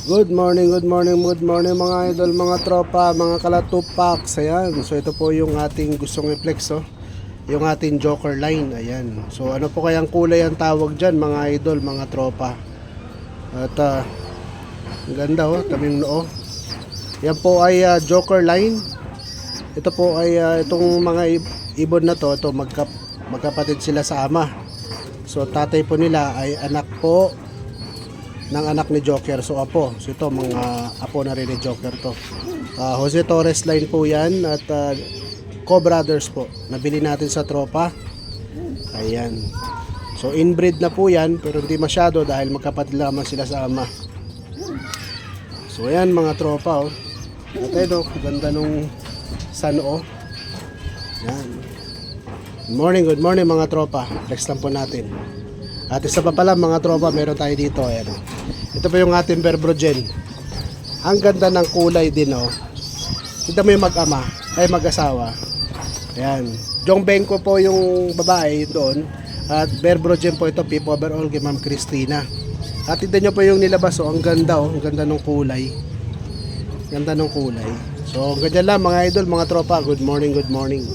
Good morning, good morning, good morning mga idol, mga tropa, mga kalatupak. Ayan, so ito po yung ating gustong i-flex, oh. Yung ating Joker line, ayan. So ano po kayang kulay ang tawag dyan mga idol, mga tropa. At ang ganda, oh, taming noo. Yan po ay Joker line. Ito po ay itong mga ibon na to, magkapatid sila sa ama. So tatay po nila ay anak po ng anak ni Joker, so apo. So ito mga apo na rin ni Joker to. Jose Torres line po yan. At Co-Brothers po, nabili natin sa tropa. Ayan, so inbreed na po yan, pero hindi masyado dahil magkapatid lamang sila sa ama. So ayan mga tropa, oh. At ito, ganda nung sano, oh. Ayan. Good morning mga tropa. Flex lang po natin. At isa pa pala mga tropa, meron tayo dito. Ayan, oh. Ito po yung ating Berbrogen. Ang ganda ng kulay din, oh. Ito mo yung mag-ama, ay mag-asawa. Ayan, Jong Benko po yung babae doon. At Berbrogen po ito, Peep Overall kay Ma'am Christina. At ito nyo po yung nilabas, oh. Ang ganda, oh. Ang ganda ng kulay. Ganda ng kulay. So ganyan lang mga idol, mga tropa. Good morning, good morning.